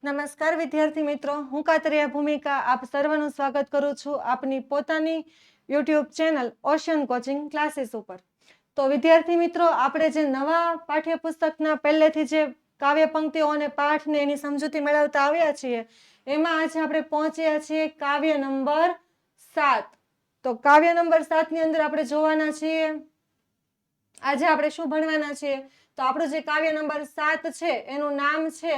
નમસ્કાર વિદ્યાર્થી મિત્રો, હું કાતરિયા ભૂમિકા આપ સર્વનું સ્વાગત કરું છું આપની પોતાની YouTube channel ocean coaching classes ઉપર. તો વિદ્યાર્થી મિત્રો, આપણે જે નવા પાઠ્યપુસ્તકના પહેલેથી જે કાવ્ય પંક્તિઓ અને પાઠ ને એની સમજૂતી મેળવતા આવ્યા છીએ, એમાં આજે આપણે પહોંચ્યા છીએ કાવ્ય નંબર 7. તો કાવ્ય નંબર 7 ની અંદર આપણે જોવાના છીએ, આજે આપણે શું ભણવાના છીએ. તો આપણું જે કાવ્ય નંબર 7 છે એનું નામ છે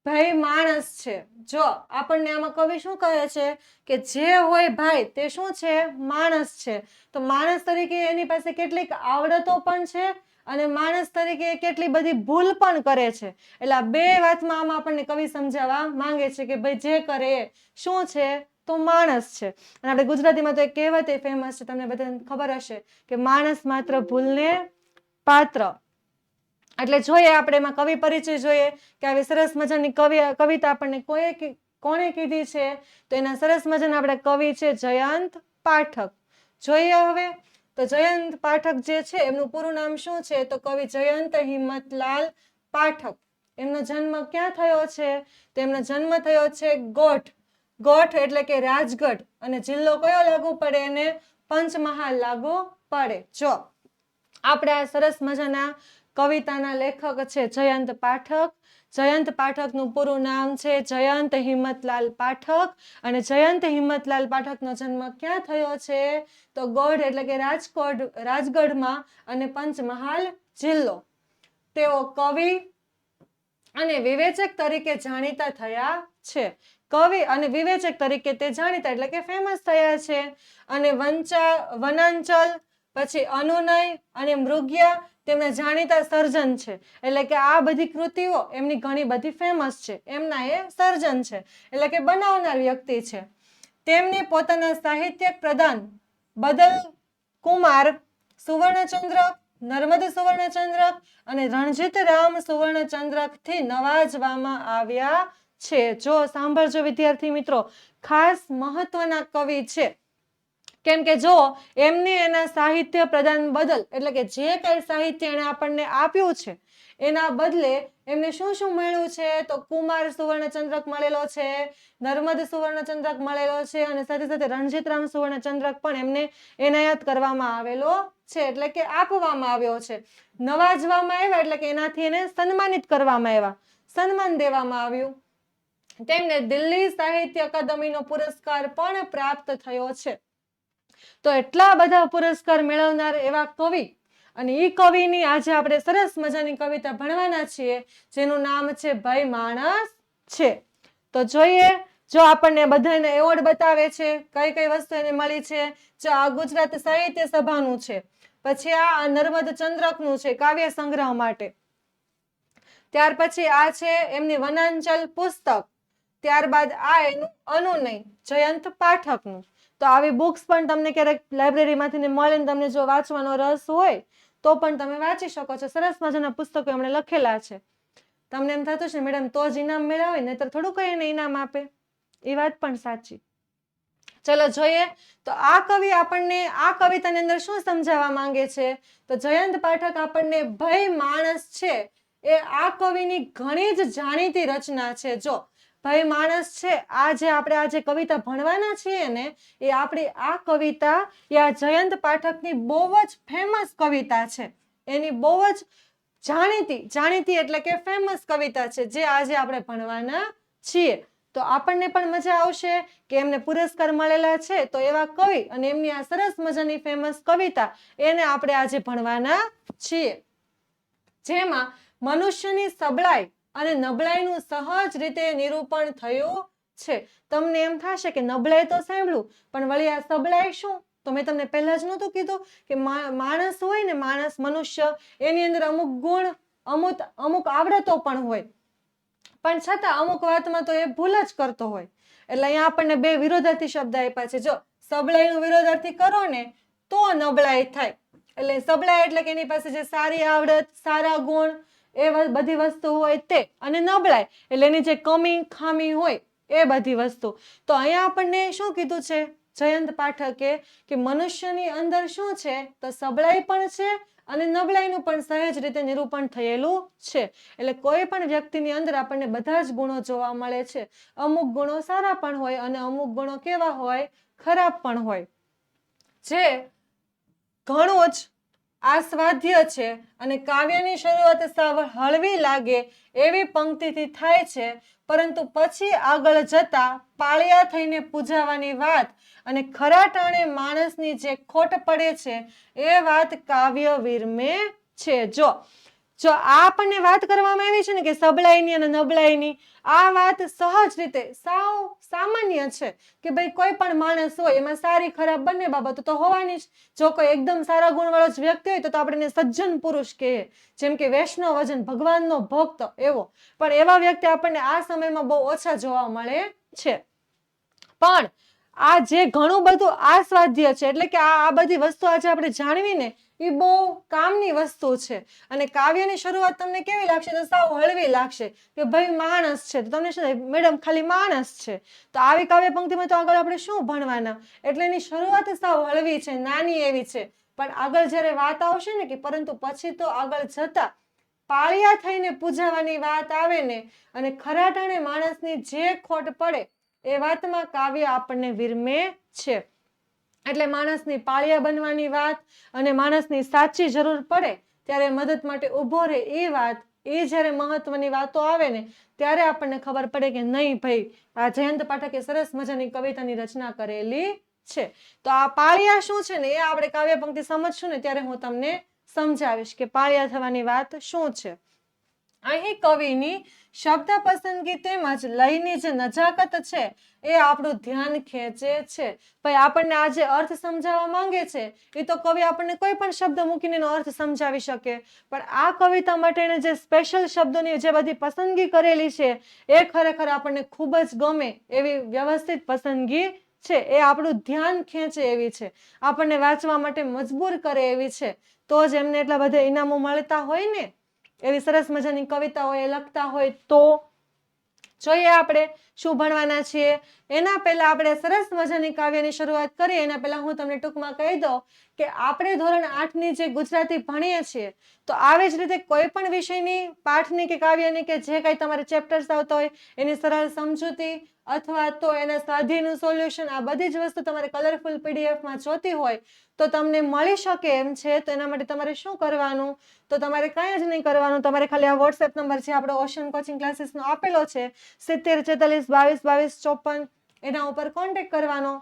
ભાઈ માણસ છે. જો આપણને આમાં કવિ શું કહે છે કે જે હોય ભાઈ તે શું છે, માણસ છે. તો માણસ તરીકે એની પાસે કેટલીક આવડતો પણ છે અને માણસ તરીકે કેટલી બધી ભૂલ પણ કરે છે. એટલે આ બે વાતમાં આમાં આપણને કવિ સમજાવવા માંગે છે કે ભાઈ જે કરે એ શું છે, તો માણસ છે. અને આપણે ગુજરાતીમાં તો એક કહેવત ફેમસ છે, તમને બધાને ખબર હશે કે માણસ માત્ર ભૂલને પાત્ર. એટલે જોઈએ આપણે એમાં કવિ પરિચય જોઈએ કે આવી સરસ મજાની કવિતા આપણને કોણે કીધી છે. તો એના સરસ મજાના આપણે કવિ છે જયંત પાઠક. જોઈએ હવે તો જયંત પાઠક જે છે એમનું પૂરું નામ શું છે, તો કવિ જયંત હિંમતલાલ પાઠક. એમનો જન્મ ક્યાં થયો છે, તો એમનો જન્મ થયો છે ગોઠ એટલે કે રાજગઢ, અને જિલ્લો કયો લાગુ પડે એને, પંચમહાલ લાગુ પડે. જો આપણે આ સરસ મજાના કવિતાના લેખક છે જયંત પાઠક. જયંત પાઠકનું પૂરું નામ છે જયંત હિંમતલાલ પાઠક, અને જયંત હિંમતલાલ પાઠકનો જન્મ ક્યાં થયો છે, તો ગોઢ એટલે કે રાજગઢમાં અને પંચમહાલ જિલ્લો. તેઓ કવિ અને વિવેચક તરીકે જાણીતા થયા છે. કવિ અને વિવેચક તરીકે તે જાણીતા એટલે કે ફેમસ થયા છે. અને વનાંચલ, પછી અનુનય અને મૃગ્યા તેમના જાણીતા સર્જન છે. એટલે કે આ બધી કૃતિઓ એમની ઘણી બધી ફેમસ છે, એમના એ સર્જન છે, એટલે કે બનાવનાર વ્યક્તિ છે. તેમની પોતાના સાહિત્યિક પ્રદાન બદલ કુમાર સુવર્ણચંદ્રક, નર્મદ સુવર્ણચંદ્રક અને રણજીત રામ સુવર્ણચંદ્રક થી નવાજવામાં આવ્યા છે. જો સાંભળજો વિદ્યાર્થી મિત્રો, ખાસ મહત્વના કવિ છે. કેમ કે જો એમને એના સાહિત્ય પ્રદાન બદલ, એટલે કે જે કઈ સાહિત્ય એને આપણને આપ્યું છે એના બદલે એમને શું શું મળ્યું છે, તો કુમાર સુવર્ણચંદ્રક મળેલો છે, નર્મદ સુવર્ણચંદ્રક મળેલો છે, અને સાથે સાથે રણજીતરામ સુવર્ણચંદ્રક પણ એમને એનાયત કરવામાં આવેલો છે, એટલે કે આપવામાં આવ્યો છે. નવાજવામાં આવ્યા એટલે કે એનાથી એને સન્માનિત કરવામાં આવ્યા, સન્માન દેવામાં આવ્યું. તેમને દિલ્હી સાહિત્ય અકાદમીનો પુરસ્કાર પણ પ્રાપ્ત થયો છે. તો એટલા બધા પુરસ્કાર મેળવનાર એવા કવિ, અને એ કવિની આજે આપણે સરસ મજાની કવિતા ભણવાના છીએ, જેનું નામ છે ભાઈ માણસ છે. તો જોઈએ, જો આપણને બધાને એવોર્ડ બતાવે છે, કઈ કઈ વસ્તુ એને મળી છે. જો આ ગુજરાત સાહિત્ય સભાનું છે, પછી આ નર્મદ ચંદ્રકનું છે કાવ્ય સંગ્રહ માટે, ત્યાર પછી આ છે એમની વનાંચલ પુસ્તક, ત્યારબાદ આ એનું અનુનય જયંત પાઠકનું. તો આવી બુક્સ પણ તમને ક્યારેક લાઇબ્રેરીમાંથી મળે ને તમને જો વાંચવાનો રસ હોય તો પણ તમે વાંચી શકો છો. સરસ મજાના પુસ્તકો એમણે લખેલા છે. તમને એમ થતું છે મેડમ તો જ ઇનામ મેળવે, નહીતર થોડું કઈ એને ઇનામ આપે, એ વાત પણ સાચી. ચલો જોઈએ, તો આ કવિ આપણને આ કવિતાની અંદર શું સમજાવવા માંગે છે, તો જયંત પાઠક આપણને ભાઈ માણસ છે એ આ કવિની ઘણી જ જાણીતી રચના છે. જો ભાઈ માણસ છે, આ જે આપણે આ જે કવિતા ભણવાના છીએ ને, એ આપણી આ કવિતા એ આ જયંત પાઠકની બહુ જ ફેમસ કવિતા છે. એની બહુ જ જાણીતી એટલે કે ફેમસ કવિતા છે, જે આજે આપણે ભણવાના છીએ. તો આપણને પણ મજા આવશે કે એમને પુરસ્કાર મળેલા છે, તો એવા કવિ અને એમની આ સરસ મજાની ફેમસ કવિતા એને આપણે આજે ભણવાના છીએ, જેમાં મનુષ્યની સબળાઈ અને નબળાઈનું સહજ રીતે નિરૂપણ થયું છે. તમને એમ થશે કે નબળાઈ તો સાંભળ્યું, પણ વળી આ સબળાઈ શું? તો મેં તમને પહેલા જ નહોતું કીધું કે માણસ હોય ને, માણસ મનુષ્ય, એની અંદર અમુક ગુણ, અમુક આવડતો પણ હોય, પણ છતાં અમુક વાતમાં તો એ ભૂલ જ કરતો હોય. એટલે અહીંયા આપણને બે વિરોધાર્થી શબ્દ આપ્યા છે. જો સબળાઈનું વિરોધાર્થી કરો ને તો નબળાઈ થાય. એટલે સબળાઈ એટલે કે એની પાસે જે સારી આવડત, સારા ગુણ, એ બધી વસ્તુ હોય તે, અને નબળાઈ એટલે એની જે કમી ખામી હોય એ બધી વસ્તુ. તો અહીંયા આપણને શું કીધું છે જયંત પાઠકે, કે મનુષ્યની અંદર શું છે, તો સબળાઈ પણ છે અને નબળાઈનું પણ સહેજ રીતે નિરૂપણ થયેલું છે. એટલે કોઈ પણ વ્યક્તિની અંદર આપણને બધા જ ગુણો જોવા મળે છે. અમુક ગુણો સારા પણ હોય અને અમુક ગુણો કેવા હોય, ખરાબ પણ હોય. જે ઘણું જ આસ્વાદ્ય છે અને કાવ્યની શરૂઆત સાવ હળવી લાગે એવી પંક્તિથી થાય છે, પરંતુ પછી આગળ જતા પાળિયા થઈને પૂજાવાની વાત અને ખરા ટાણે માણસની જે ખોટ પડે છે એ વાત કાવ્ય વિરમે છે. જો આ આપણને વાત કરવામાં આવી છે ને કે સબળાઈની અને નબળાઈની, આ વાત સહજ રીતે સાવ સામાન્ય છે કે ભાઈ કોઈ પણ માણસ હોય એમાં સારી ખરાબ બંને બાબતો તો હોવાની જ. જો કોઈ એકદમ સારા ગુણવાળો જ વ્યક્તિ હોય તો આપણે એને સજ્જન પુરુષ કહીએ, જેમ કે વૈષ્ણવજન, ભગવાનનો ભક્ત એવો. પણ એવા વ્યક્તિ આપણને આ સમયમાં બહુ ઓછા જોવા મળે છે. પણ આ જે ઘણું બધું આસ્વાદ્ય છે, એટલે કે આ બધી વસ્તુ આજે આપણે જાણવીને એ બહુ કામની વસ્તુ છે. અને કાવ્યની શરૂઆત તમને કેવી લાગશે, તો સાવ હળવી લાગશે કે ભાઈ માણસ છે, તો તમને શું મેડમ ખાલી માણસ છે, તો આવી કાવ્ય પંક્તિમાં તો આગળ આપણે શું ભણવાના. એટલે એની શરૂઆત સાવ હળવી છે, નાની એવી છે. પણ આગળ જ્યારે વાત આવશે ને કે પરંતુ પછી તો આગળ જતા પાળિયા થઈને પૂજાવાની વાત આવે ને અને ખરા ટાણે માણસની જે ખોટ પડે એ વાતમાં કાવ્ય આપણને વિરમે છે. એટલે માણસની પાળિયા બનવાની વાત અને માણસની સાચી જરૂર પડે ત્યારે મદદ માટે ઊભો રહે એ વાત, એ જ્યારે મહત્વની વાતો આવે ને ત્યારે આપણને ખબર પડે કે નહીં ભાઈ, આ જયંત પાઠકે સરસ મજાની કવિતાની રચના કરેલી છે. તો આ પાળિયા શું છે ને એ આપણે કાવ્ય પંક્તિ સમજશું ને ત્યારે હું તમને સમજાવીશ કે પાળિયા થવાની વાત શું છે. અહીં કવિની શબ્દ પસંદગી તેમજ લયની જે નજાકત છે એ આપણું ધ્યાન ખેંચે છે. ભાઈ આપણને આ જે અર્થ સમજાવવા માંગે છે એ તો કવિ આપણને કોઈ પણ શબ્દ મૂકીને એનો અર્થ સમજાવી શકે, પણ આ કવિતા માટે જે સ્પેશિયલ શબ્દોની જે બધી પસંદગી કરેલી છે એ ખરેખર આપણને ખૂબ જ ગમે એવી વ્યવસ્થિત પસંદગી છે. એ આપણું ધ્યાન ખેંચે એવી છે, આપણને વાંચવા માટે મજબૂર કરે એવી છે. તો જ એમને એટલા બધા ઇનામો મળતા હોય ને, એવી સરસ મજાની કવિતાઓ એ લખતા હોય. તો જોઈએ આપણે શું ભણવાના છીએ. એના પહેલા આપણે સરસ મજાની કાવ્યની શરૂઆત કરીએ એના પહેલા હું તમને ટૂંકમાં કહી દઉં કે આપણે ધોરણ 8ની જે ગુજરાતી ભણીએ છીએ તો આવી જ રીતે કોઈ પણ વિષયની પાઠની કે કાવ્યની કે જે કંઈ તમારે ચેપ્ટર્સ આવતા હોય એની સરળ સમજૂતી અથવા તો એના સ્વાધ્યાયનું સોલ્યુશન, આ બધી જ વસ્તુ તમારે કલરફુલ પીડીએફમાં જોતી હોય તો તમને મળી શકે એમ છે. તો એના માટે તમારે શું કરવાનું, તો તમારે કાંઈ જ નહીં કરવાનું. તમારે ખાલી આ વોટ્સએપ નંબર છે આપણો ઓશન કોચિંગ ક્લાસીસનો આપેલો છે 70 44 22 22 54, એના ઉપર કોન્ટેક્ટ કરવાનો.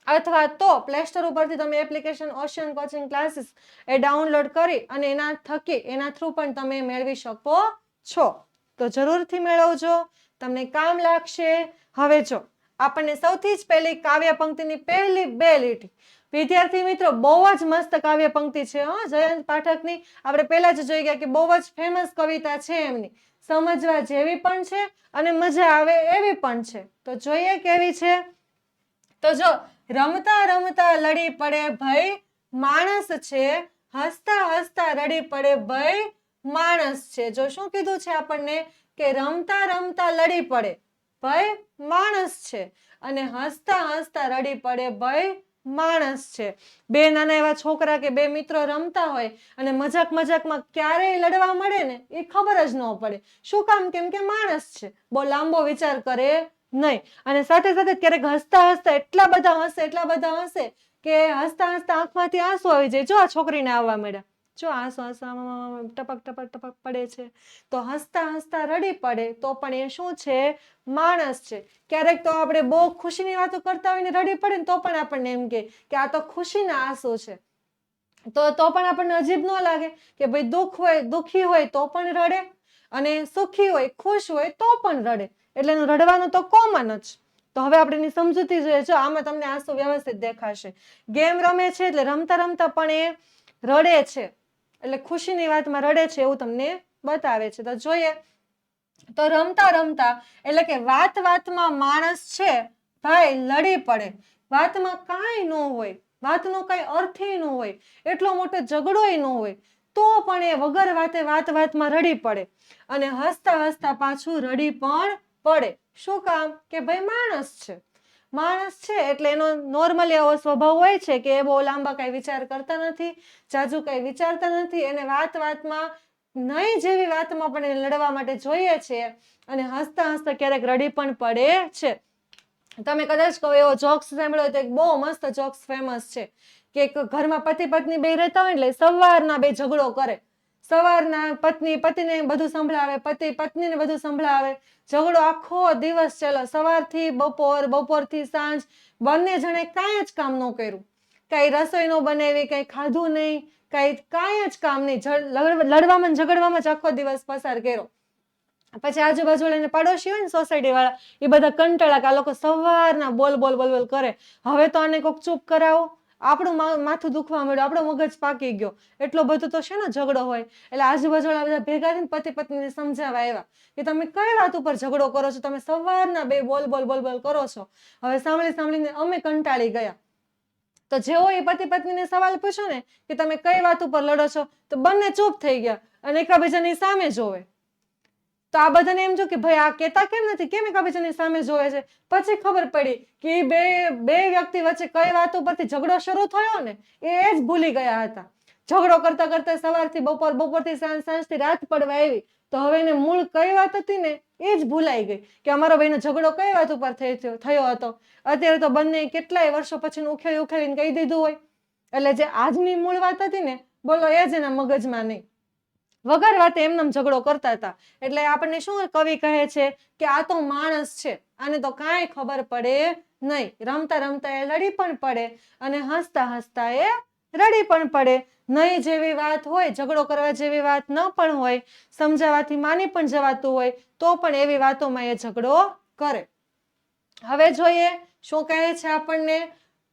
અથવા તો પ્લે સ્ટોર ઉપરથી તમે એપ્લિકેશન ઓશન કોચિંગ ક્લાસીસ એ ડાઉનલોડ કરી અને એના થ્રુ પણ તમે મેળવી શકો છો. તો જરૂરથી મેળવજો, તમને કામ લાગશે. હવે જો આપણને સૌથી જ પહેલી કાવ્ય પંક્તિની પહેલી 2 લીટી, વિદ્યાર્થી મિત્રો બહુ જ મસ્ત કાવ્ય પંક્તિ છે જયંત પાઠકની. આપણે પહેલા જ જોઈ ગયા કે બહુ જ ફેમસ કવિતા છે એમની, સમજવા જેવી પણ છે અને મજા આવે એવી પણ છે. તો જોઈએ કેવી છે. તો જો રમતા રમતા લડી પડે ભાઈ માણસ છે, હસતા હસતા રડી પડે ભાઈ માણસ છે. જો શું કીધું છે આપણને કે રમતા રમતા લડી પડે ભાઈ માણસ છે અને હસતા હસતા રડી પડે ભાઈ માણસ છે. બે નાના એવા છોકરા કે બે મિત્રો રમતા હોય અને મજાક મજાકમાં ક્યારેય લડવા મળે ને એ ખબર જ ન પડે. શું કામ? કેમ કે માણસ છે, બહુ લાંબો વિચાર કરે નહીં. અને સાથે સાથે ક્યારેક હસતા હસતા એટલા બધા હસે કે હસતા હસતા આંખમાંથી આંસુ આવી જાય. જો આ છોકરીને આવવા મળ્યા, જો આંસુ ટપક ટપક ટપક પડે છે. તો હસતા હસતા રડી પડે તો પણ એ શું છે? માણસ છે. ક્યારેક તો આપણે બહુ ખુશીની વાતો કરતા હોય ને રડી પડે ને તો પણ આપણને એમ કે આ તો ખુશીના આંસુ છે. તો પણ આપણને અજીબ ન લાગે કે ભાઈ દુઃખી હોય તો પણ રડે અને સુખી હોય, ખુશ હોય તો પણ રડે. એટલે એનું રડવાનું તો કોમન જ. તો હવે આપણે એની સમજૂતી જોઈએ. જો આમાં તમને આંસુ વ્યવસ્થિત દેખાશે. ગેમ રમે છે એટલે રમતા રમતા પણ એ રડે છે, એટલે ખુશીની વાતમાં રડે છે એવું તમને બતાવે છે. તો જોઈએ તો રમતા રમતા એટલે કે વાતમાં માણસ છે ભાઈ લડી પડે. વાતમાં કાંઈ ન હોય, વાતનો કાંઈ અર્થ ન હોય, એટલો મોટો ઝઘડોય ન હોય, તો પણ એ વગર વાતમાં રડી પડે અને હસતા હસતા પાછું રડી પણ પડે. શું કામ? કે ભાઈ માણસ છે. માણસ છે એટલે એનો નોર્મલી આવો સ્વભાવ હોય છે કે એ બહુ લાંબા કઈ વિચાર કરતા નથી, જાજુ કઈ વિચારતા નથી. એને વાતમાં નહીં જેવી વાતમાં પણ એને લડવા માટે જોઈએ છે અને હસતા હસતા ક્યારેક રડી પણ પડે છે. તમે કદાચ કહો એવો જોક્સ સાંભળ્યો તો એક બહુ મસ્ત જોક્સ ફેમસ છે કે એક ઘરમાં પતિ પત્ની બે રહેતા હોય એટલે સવારના બે ઝઘડો કરે. સવારના પત્ની પતિને બધું સંભળાવે, પતિ પત્નીને બધું સંભળાવે. ઝઘડો આખો દિવસ ચાલે, સવારથી બપોર, બપોરથી સાંજ. બંને જણે કાંઈ જ કામ ન કર્યું, કાંઈ રસોઈ ન બનાવી, કાંઈ ખાધું નહીં, કાંઈ જ કામ નહીં. લડવામાં ઝઘડવામાં જ આખો દિવસ પસાર કર્યો. પછી આજુબાજુ એને પાડોશી હોય ને સોસાયટી વાળા, એ બધા કંટાળા કે આ લોકો સવારના બોલ બોલ બોલ બોલ કરે, હવે તો આને કોઈક ચૂપ કરાવો. આપણું માથું દુખવા માંડ્યું, આપણો મગજ પાકી ગયો, એટલો બધો તો છે ને ઝઘડો હોય. એટલે આજુબાજુ વાળા બધા ભેગા થઈને પતિ પત્નીને સમજાવવા આવ્યા કે તમે કઈ વાત ઉપર ઝઘડો કરો છો, તમે સવારના બે બોલ બોલ બોલ બોલ કરો છો. હવે સાંભળીને અમે કંટાળી ગયા. તો જેવો એ પતિ પત્નીને સવાલ પૂછ્યો ને કે તમે કઈ વાત ઉપર લડો છો, તો બંને ચૂપ થઈ ગયા અને એકબીજાની સામે જોવે. તો આ બધાને એમ જો કે ભાઈ આ કેતા કેમ નથી, કેમ એકબીજાની સામે જોવે છે. પછી ખબર પડી કે બે વ્યક્તિ વચ્ચે કઈ વાત ઉપરથી ઝઘડો શરૂ થયો ને એ જ ભૂલી ગયા હતા. ઝઘડો કરતા કરતા સવારથી બપોર, બપોરથી સાંજ, સાંજથી રાત પડવા આવી. તો હવે એને મૂળ કઈ વાત હતી ને એ જ ભૂલાઈ ગઈ કે અમારો ભાઈનો ઝઘડો કઈ વાત ઉપર થયો હતો. અત્યારે તો બંને કેટલાય વર્ષો પછી ઉખેલીને કહી દીધું હોય. એટલે જે આજની મૂળ વાત હતી ને બોલો એ જ એના મગજમાં નહીં, વગર વાતે એમનેમ ઝઘડો કરતા હતા. એટલે આપણને શું કવિ કહે છે કે આ તો માણસ છે, આને તો કાંઈ ખબર પડે નહીં. રમતા રમતા એ લડી પણ પડે અને હસતા હસતા એ રડી પણ પડે. નહીં જેવી વાત હોય, ઝઘડો કરવા જેવી વાત ન પણ હોય, સમજાવવાથી માની પણ જવાતું હોય તો પણ એવી વાતોમાં એ ઝઘડો કરે. હવે જોઈએ શું કહે છે આપણને.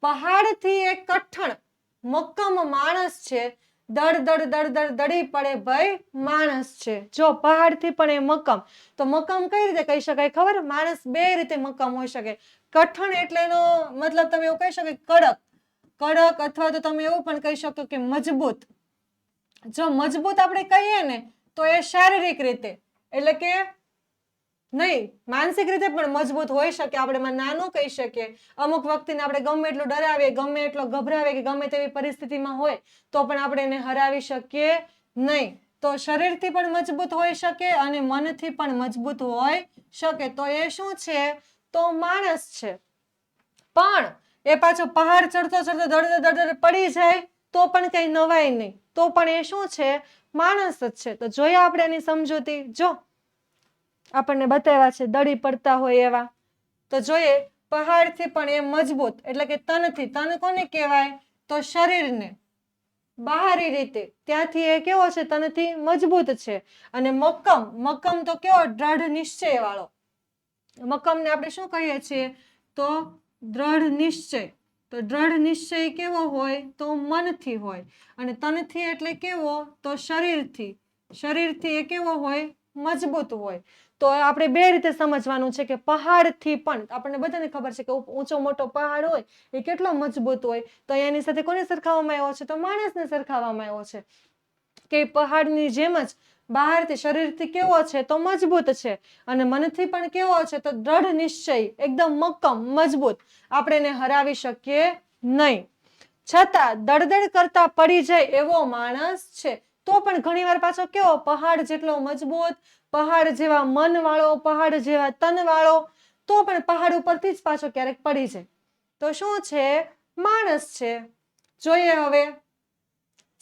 પહાડથી એક કઠણ મક્કમ માણસ છે, દડ દડ દડ દડ દડી પડે ભાઈ માણસ છે. જો પહાડથી પણ એ મક્કમ, તો મક્કમ કઈ રીતે કહી શકાય ખબર? માણસ બે રીતે મક્કમ હોઈ શકે. કઠણ એટલે એનો મતલબ તમે એવું કહી શકો કડક, કડક, અથવા તો તમે એવું પણ કહી શકો કે મજબૂત. જો મજબૂત આપણે કહીએ ને તો એ શારીરિક રીતે, એટલે કે નહીં માનસિક રીતે પણ મજબૂત હોઈ શકે. આપણે નાનું કહી શકીએ. અમુક વ્યક્તિને આપણે ગમે એટલું ડરાવીએ, ગમે એટલો ગભરાવે કે ગમે તેવી પરિસ્થિતિમાં હોય તો પણ આપણે એને હરાવી શકીએ નહીં. તો શરીરથી પણ મજબૂત હોઈ શકે અને મનથી પણ મજબૂત હોઈ શકે. તો એ શું છે? તો માણસ છે. પણ એ પાછો પહાડ ચડતો ચડતો દડ દડ પડી જાય તો પણ કઈ નવાય નહીં, તો પણ એ શું છે? માણસ જ છે. તો જોઈએ આપણે એની સમજૂતી. જો આપણને બતાવ્યા છે દડી પડતા હોય એવા. તો જોઈએ પહાડથી પણ એ મજબૂત, એટલે કે તનથી. તન કોને કહેવાય? તો શરીરને. બહારી રીતે ત્યાંથી એ કેવો છે? તનથી મજબૂત છે. અને મક્કમ, મક્કમ તો કેવો? દ્રઢ નિશ્ચય વાળો. મક્કમને આપણે શું કહીએ છીએ? તો દ્રઢ નિશ્ચય. તો દ્રઢ નિશ્ચય કેવો હોય? તો મનથી હોય. અને તનથી એટલે કેવો? તો શરીરથી. શરીરથી એ કેવો હોય? મજબૂત હોય. તો આપણે બે રીતે સમજવાનું છે કે પહાડથી પણ, આપણને બધાને ખબર છે કે ઊંચો મોટો પહાડ હોય એ કેટલો મજબૂત હોય. તો એની સાથે કોને સરખાવવામાં આવ્યો છે? તો માણસને સરખાવવામાં આવ્યો છે કે પહાડની જેમ જ બહારથી શરીરથી કેવો છે? તો મજબૂત છે. અને મનથી પણ કેવો છે? તો દ્રઢ નિશ્ચય, એકદમ મક્કમ, મજબૂત. આપણે એને હરાવી શકીએ નહીં. છતાં દળદળ કરતા પડી જાય એવો માણસ છે. તો પણ ઘણી વાર પાછો કેવો? પહાડ જેટલો મજબૂત, પહાડ જેવા મન વાળો, પહાડ જેવા તન વાળો, તો પણ પહાડ ઉપરથી જ પાછો ક્યારેક પડી જાય. તો શું છે? માણસ છે. જોઈએ હવે.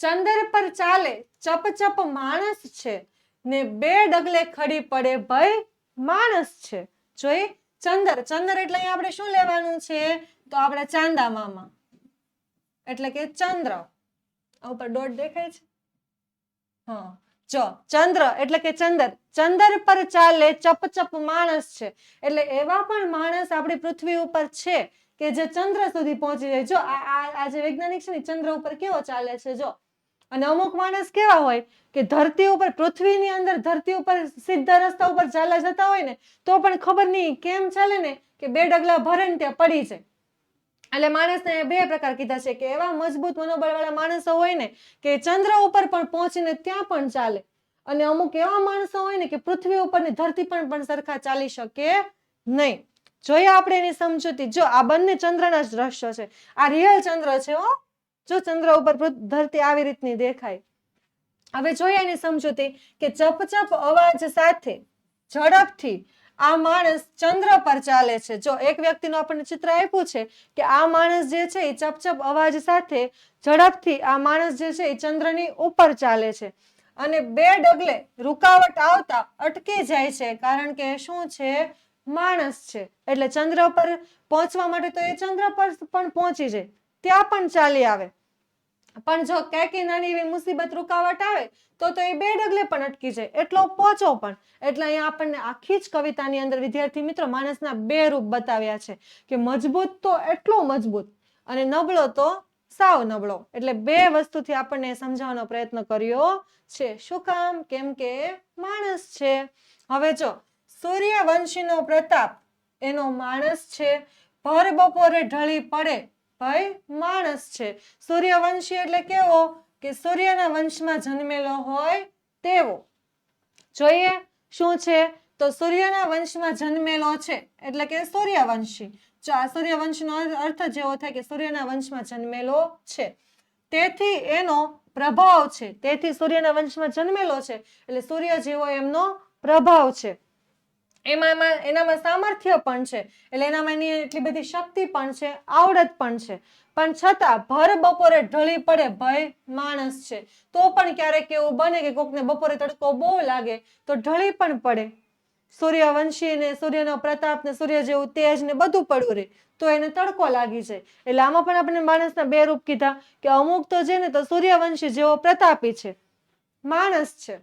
ચંદર પર ચાલે ચપ ચપ માણસ છે, ને બે ડગલે ખડી પડે ભાઈ માણસ છે. જોઈ ચંદર, ચંદર એટલે અહીંયા આપણે શું લેવાનું છે? તો આપણે ચાંદા મામા, એટલે કે ચંદ્ર. ઉપર ડોટ દેખાય છે? હા, જો ચંદ્ર એટલે કે ચંદર. ચંદર પર ચાલે ચપ ચપ માણસ છે. એટલે એવા પણ માણસ આપણી પૃથ્વી ઉપર છે કે જે ચંદ્ર સુધી પહોંચી જાય. જો આ જે વૈજ્ઞાનિક છે ને ચંદ્ર ઉપર કેવો ચાલે છે જો. અને અમુક માણસ કેવા હોય કે ધરતી ઉપર, પૃથ્વીની અંદર ધરતી ઉપર સીધા રસ્તા ઉપર ચાલ્યા જતા હોય ને તો પણ ખબર નહીં કેમ ચાલે ને કે બે ડગલા ભરે ને ત્યાં પડી જાય. એટલે માણસને બે પ્રકાર કીધા છે કે એવા મજબૂત મનોબળ વાળા માણસો હોય ને કે ચંદ્ર ઉપર પણ પહોંચીને ત્યાં પણ ચાલે, અને અમુક એવા માણસો હોય ને કે પૃથ્વી ઉપરની ધરતી પણ સરખા ચાલી શકે નહીં. જોઈએ આપણે એની સમજૂતી. જો આ બંને ચંદ્રના જ દ્રશ્યો છે, આ રિયલ ચંદ્ર છે હો. જો ચંદ્ર ઉપર ધરતી આવી રીતની દેખાય. હવે જોઈએ એની સમજૂતી કે ચપચપ અવાજ સાથે ઝડપથી આ માણસ ચંદ્ર પર ચાલે છે. જો એક વ્યક્તિનું આપણને ચિત્ર આપ્યું છે કે આ માણસ જે છે એ ચપચપ અવાજ સાથે ઝડપથી આ માણસ જે છે એ ચંદ્રની ઉપર ચાલે છે અને 2 ડગલે રૂકાવટ આવતા અટકી જાય છે, કારણ કે શું છે? માણસ છે. એટલે ચંદ્ર પર પહોંચવા માટે તો એ ચંદ્ર પર પણ પહોંચી જાય, ત્યાં પણ ચાલી આવે. પણ જો ક્યાંક નાની એવી મુસીબત રૂકાવટ આવે તો એ 2 ડગલે પણ અટકી જાય, એટલો પહોંચો પણ. એટલે અહીંયા આપણને આખી જ કવિતાની અંદર વિદ્યાર્થી મિત્રો માણસના 2 રૂપ બતાવ્યા છે કે મજબૂત તો એટલો મજબૂત અને નબળો તો સાવ નબળો. એટલે 2 વસ્તુથી આપણને સમજાવવાનો પ્રયત્ન કર્યો છે. શું કામ? કેમ કે માણસ છે. હવે જો સૂર્યવંશીનો પ્રતાપ એનો માણસ છે. ભર બપોરે ઢળી પડે ભાઈ માણસ છે. સૂર્યવંશી એટલે કેવો? કે સૂર્યના વંશમાં જન્મેલો હોય તેવો. જોઈએ શું છે? તો સૂર્યના વંશમાં જન્મેલો છે એટલે કે સૂર્યવંશી. જો આ સૂર્યવંશનો અર્થ જેવો થાય કે સૂર્યના વંશમાં જન્મેલો છે, તેથી એનો પ્રભાવ છે. તેથી સૂર્યના વંશમાં જન્મેલો છે એટલે સૂર્ય જેવો એમનો પ્રભાવ છે. એનામાં સામર્થ્ય પણ છે, એટલે એનામાં એની એટલી બધી શક્તિ પણ છે, આવડત પણ છે. પણ છતાં ભર બપોરે ઢળી પડે ભાઈ માણસ છે. તો પણ ક્યારેક એવું બને કે કોકને બપોરે તડકો બહુ લાગે તો ઢળી પણ પડે. સૂર્યવંશી ને સૂર્યનો પ્રતાપ ને સૂર્ય જેવું તેજ ને બધું પડ્યું રહે તો એને તડકો લાગી જાય. એટલે આમાં પણ આપણે માણસના 2 રૂપ કીધા કે અમુક તો છે ને તો સૂર્યવંશી જેવો પ્રતાપી છે, માણસ છે,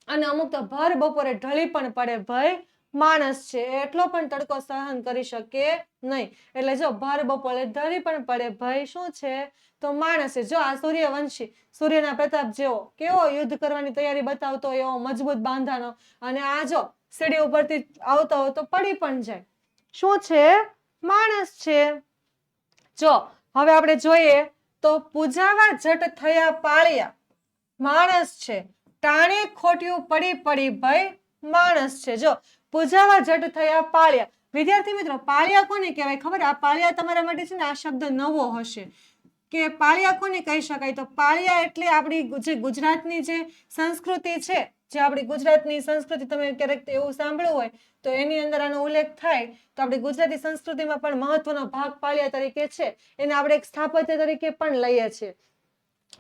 અને અમુક તો ભર બપોરે ઢળી પણ પડે ભાઈ માણસ છે, એટલો પણ તડકો સહન કરી શકે નહીં. એટલે જો ભર બપોરે ઢળી પણ પડે ભાઈ શું છે? તો માણસ છે. જો આ સૂર્યવંશી સૂર્યના પ્રતાપ જેવો કેવો યુદ્ધ કરવાની તૈયારી બતાવતો એવો મજબૂત બાંધાનો, અને આ જો સીડી ઉપરથી આવતો હોય તો પડી પણ જાય. શું છે? માણસ છે. જો હવે આપણે જોઈએ તો પૂજાવા જટ થયા પાળિયા માણસ છે. ટાણે ખોટ્યું પડી પડી ભાઈ માણસ છે. જો પૂજાવા જટ થયા પાળિયા. વિદ્યાર્થી મિત્રો પાળિયા કોને કહેવાય ખબર? આ પાળિયા તમારા માટે છે ને આ શબ્દ નવો હશે કે પાળિયા કોને કહી શકાય? તો પાળિયા એટલે આપણી જે ગુજરાતની જે સંસ્કૃતિ છે, જે આપણી ગુજરાતની સંસ્કૃતિ, તમે ક્યારેક એવું સાંભળ્યું હોય તો એની અંદર આનો ઉલ્લેખ થાય તો આપણી ગુજરાતી સંસ્કૃતિમાં પણ મહત્વનો ભાગ પાળિયા તરીકે છે. એને આપણે એક સ્થાપત્ય તરીકે પણ લઈએ છીએ.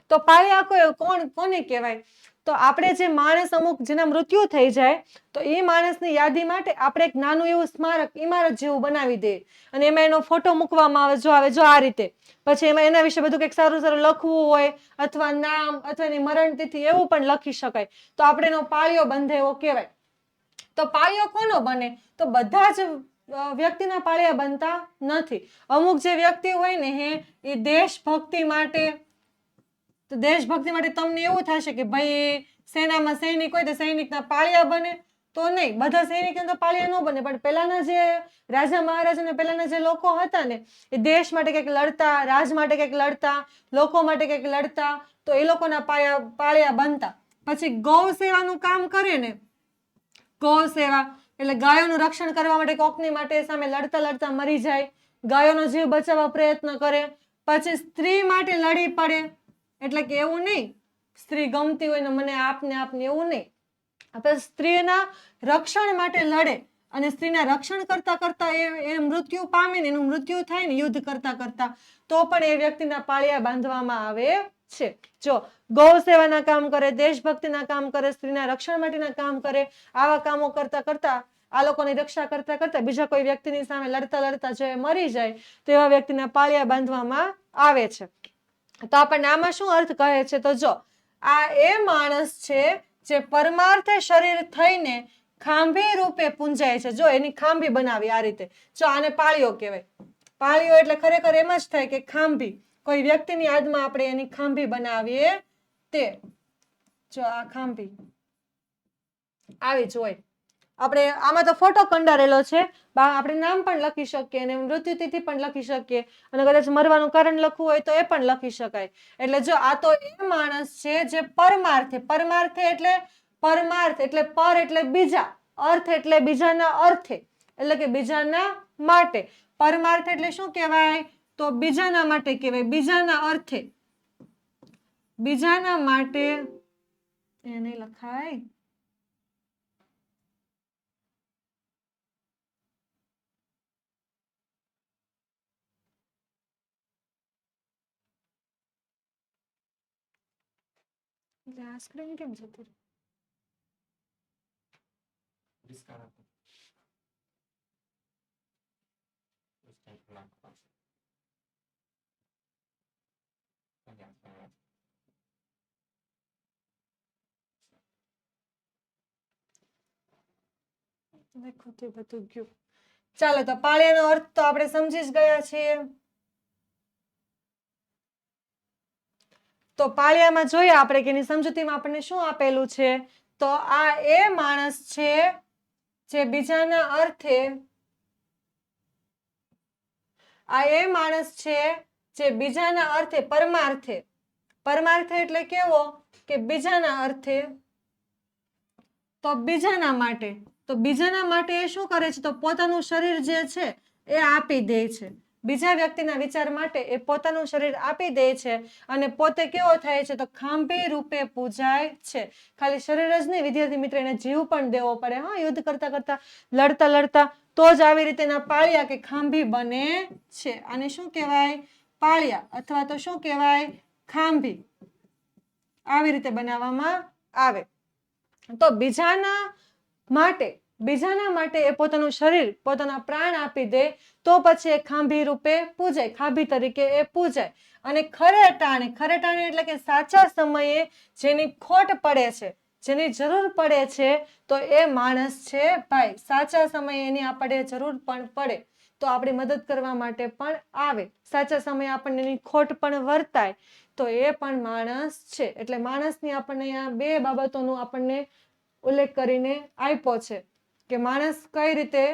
તો પાળિયા કોને કહેવાય? તો આપણે જે માણસ અમુક જેના મૃત્યુ થઈ જાય તો એ માણસની યાદી માટે આપણે એક નાનું એવું સ્મારક ઇમારત જેવું બનાવી દઈએ અને એમાં એનો ફોટો મૂકવામાં આવે જો આ રીતે. પછી એમાં એના વિશે બધું કંઈક સારું સારું લખવું હોય અથવા નામ અથવા એની મરણ તિથિ એવું પણ લખી શકાય, તો આપણે એનો પાળિયો બંધે એવો કહેવાય. તો પાળિયો કોનો બને? તો બધા જ વ્યક્તિના પાળિયા બનતા નથી. અમુક જે વ્યક્તિ હોય ને એ દેશભક્તિ માટે, તો દેશભક્તિ માટે તમને એવું થશે કે ભાઈ સેનામાં સૈનિક હોય તો સૈનિકના પાળિયા બને, તો નહીં. બધા સૈનિકના તો પાળિયા ન બને, પણ પહેલાના જે રાજા મહારાજા પહેલાના જે લોકો હતા ને એ દેશ માટે કંઈક લડતા, રાજ માટે કંઈક લડતા, લોકો માટે કંઈક લડતા, તો એ લોકોના પાળિયા બનતા. પછી ગૌ સેવાનું કામ કરે ને, ગૌ સેવા એટલે ગાયોનું રક્ષણ કરવા માટે કોકની માટે સામે લડતા લડતા મરી જાય, ગાયોનો જીવ બચાવવા પ્રયત્ન કરે. પછી સ્ત્રી માટે લડી પડે, એટલે કે એવું નહીં સ્ત્રી ગમતી હોય ને મને આપને એવું નહીં. આપણે સ્ત્રીના રક્ષણ માટે લડે અને સ્ત્રીના રક્ષણ કરતા કરતા એ મૃત્યુ પામે ને, એનું મૃત્યુ થાય ને યુદ્ધ કરતા કરતા, તો પણ એ વ્યક્તિના પાળિયા બાંધવામાં આવે છે. જો ગૌ સેવાના કામ કરે, દેશભક્તિના કામ કરે, સ્ત્રીના રક્ષણ માટેના કામ કરે, આવા કામો કરતા કરતા, આ લોકોની રક્ષા કરતા કરતા બીજા કોઈ વ્યક્તિની સામે લડતા લડતા જો એ મરી જાય તો એવા વ્યક્તિના પાળિયા બાંધવામાં આવે છે. તો આપણને આમાં શું અર્થ કહે છે? તો જો આ એ માણસ છે જે પરમાર્થે શરીર થઈને ખાંભી રૂપે પૂંજાય છે. જો એની ખાંભી બનાવી આ રીતે. જો આને પાળિયો કહેવાય. પાળિયો એટલે ખરેખર એમ જ થાય કે ખાંભી, કોઈ વ્યક્તિની યાદમાં આપણે એની ખાંભી બનાવીએ તે. જો આ ખાંભી આવી જ હોય. આપણે આમાં તો ફોટો કંડારેલો છે, આપણે નામ પણ લખી શકીએ અને મૃત્યુ તિથિ પણ લખી શકીએ અને કદાચ મરવાનું કારણ લખવું હોય તો એ પણ લખી શકાય. એટલે જો આ તો એ માણસ છે જે પરમાર્થે એટલે પરમાર્થ એટલે પર એટલે બીજા, અર્થ એટલે બીજાના અર્થે, એટલે કે બીજાના માટે. પરમાર્થ એટલે શું કહેવાય? તો બીજાના માટે કહેવાય, બીજાના અર્થે, બીજાના માટે. એ નહીં લખાય. આ સ્ક્રીન કેમ જતી રહી? દેખો તે બધું ગયું. ચાલો, તો પાળિયાનો અર્થ તો આપણે સમજી જ ગયા છીએ. તો પાળિયામાં જોઈએ આપણે કે એની સમજૂતીમાં આપણને શું આપેલું છે? તો આ એ માણસ છે જે બીજાના અર્થે, આ એ માણસ છે જે બીજાના અર્થે, પરમાર્થે, પરમાર્થે એટલે કેવો? કે બીજાના અર્થે, તો બીજાના માટે. તો બીજાના માટે એ શું કરે છે? તો પોતાનું શરીર જે છે એ આપી દે છે. બીજા વ્યક્તિના વિચાર માટે એ પોતાનું શરીર આપી દે છે અને પોતે કેવો થાય છે? તો ખાંભી રૂપે પૂજાય છે. ખાલી શરીર જ નહીં વિદ્યાર્થી મિત્ર, એને જીવ પણ દેવો પડે. હા, યુદ્ધ કરતા કરતા, લડતા લડતા, તો જ આવી રીતેના પાળિયા કે ખાંભી બને છે. આને શું કહેવાય? પાળિયા, અથવા તો શું કહેવાય? ખાંભી. આવી રીતે બનાવવામાં આવે. તો બીજાના માટે એ પોતાનું શરીર, પોતાના પ્રાણ આપી દે તો પછી એ ખાંભી રૂપે પૂજાય, ખાંભી તરીકે એ પૂજાય. અને ખરે ટાણે એટલે કે સાચા સમયે જેની ખોટ પડે છે, જેની જરૂર પડે છે, તો એ માણસ છે ભાઈ. સાચા સમયે એની આપણે જરૂર પણ પડે તો આપણી મદદ કરવા માટે પણ આવે. સાચા સમયે આપણને એની ખોટ પણ વર્તાય તો એ પણ માણસ છે. એટલે માણસની આપણને અહીંયા બે બાબતોનું આપણને ઉલ્લેખ કરીને આપ્યો છે કે માણસ કઈ રીતે,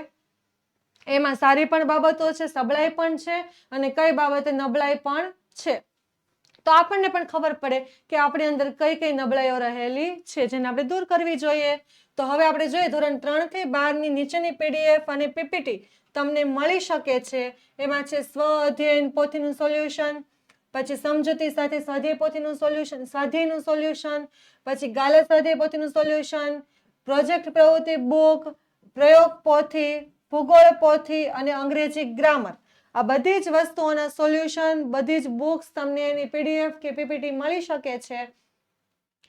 એમાં સારી પણ બાબતો છે, સબળાઈ પણ છે, અને કઈ બાબતે નબળાઈ પણ છે. તો આપણને પણ ખબર પડે કે આપણી અંદર કઈ કઈ નબળાઈઓ રહેલી છે જેને આપણે દૂર કરવી જોઈએ. તો હવે આપણે જોઈએ ધોરણ 3 થી 12 ની નીચેની પીડીએફ અને પીપીટી તમને મળી શકે છે. એમાં છે સ્વ અધ્યયન પોથીનું સોલ્યુશન, પછી સમજૂતી સાથે સ્વાધ્યાય પોથીનું સોલ્યુશન, સ્વાધ્યાયનું સોલ્યુશન, પછી ગાલા સ્વાધ્યાય પોથીનું સોલ્યુશન, પ્રોજેક્ટ પ્રવૃત્તિ બુક, પ્રયોગ પોથી, ભૂગોળ પોથી અને અંગ્રેજી ગ્રામર. આ બધી જ વસ્તુઓના સોલ્યુશન, બધી જ બુક્સ તમને એની પીડીએફ કે પીપીટી મળી શકે છે.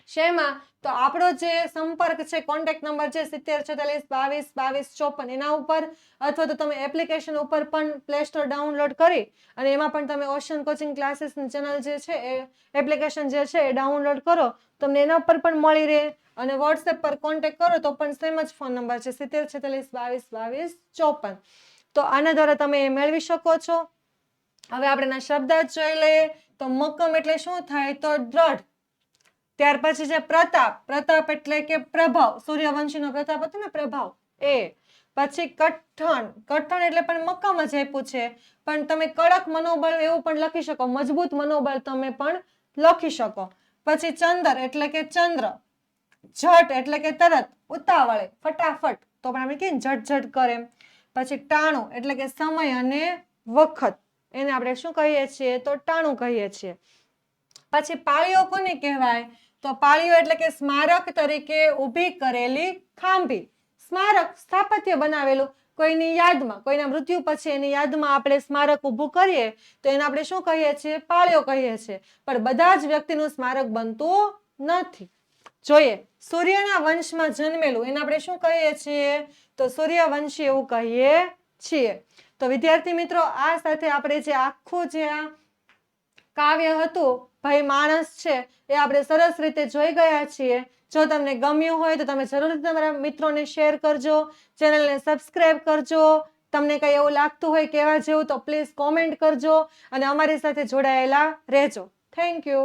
શેમાં? તો આપણો જે સંપર્ક છે, કોન્ટેક્ટ નંબર છે 7046222254 એના ઉપર, અથવા તો તમે એપ્લિકેશન ઉપર પણ પ્લે સ્ટોર ડાઉનલોડ કરી અને એમાં પણ તમે ઓશન કોચિંગ ક્લાસીસની ચેનલ જે છે એ એપ્લિકેશન જે છે એ ડાઉનલોડ કરો, તમને એના ઉપર પણ મળી રહે. અને વોટ્સએપ પર કોન્ટેક્ટ કરો તો પણ સેમ જ ફોન નંબર છે 7046222254. તો આના દ્વારા તમે એ મેળવી શકો છો. હવે આપણે શબ્દ જ જોઈ લઈએ. તો મક્કમ એટલે શું થાય? તો દ્રઢ. ત્યાર પછી છે પ્રતાપ. પ્રતાપ એટલે કે પ્રભાવ. સૂર્યવંશીનો પ્રતાપ હતો ને, પ્રભાવ, એ. પછી કઠણ. કઠણ એટલે પણ મક્કમ જ આપ્યું છે, પણ તમે કડક મનોબળ એવું પણ લખી શકો, મજબૂત મનોબળ તમે પણ લખી શકો. પછી ચંદર એટલે કે ચંદ્ર. ઝટ એટલે કે તરત, ઉતાવળે, ફટાફટ, તો પણ આપણે કહીએ ઝટ કરે. પછી ટાણું એટલે કે સમય અને વખત, એને આપણે શું કહીએ છીએ? તો ટાણું કહીએ છીએ. પછી પાળીઓ કોને કહેવાય? તો પાળીઓ એટલે કે સ્મારક તરીકે ઊભી કરેલી ખાંભી. સ્મારક, સ્થાપત્ય બનાવેલું કોઈની યાદમાં, કોઈના મૃત્યુ પછી એની યાદમાં આપણે સ્મારક ઊભું કરીએ તો એને આપણે શું કહીએ છીએ? પાળીઓ કહીએ છીએ. પણ બધા જ વ્યક્તિનું સ્મારક બનતું નથી. જોઈએ, સૂર્યના વંશમાં જન્મેલું એને આપણે શું કહીએ છીએ? તો સૂર્યવંશી એવું કહીએ છીએ. તો વિદ્યાર્થી મિત્રો, આ સાથે આપણે જે આખું જે આ કાવ્ય હતું ભાઈ માણસ છે એ આપણે સરસ રીતે જોઈ ગયા છીએ. જો તમને ગમ્યું હોય તો તમે જરૂરથી તમારા મિત્રોને શેર કરજો, ચેનલને સબસ્ક્રાઇબ કરજો. તમને કંઈ એવું લાગતું હોય કહેવા જેવું તો પ્લીઝ કોમેન્ટ કરજો અને અમારી સાથે જોડાયેલા રહેજો. Thank you.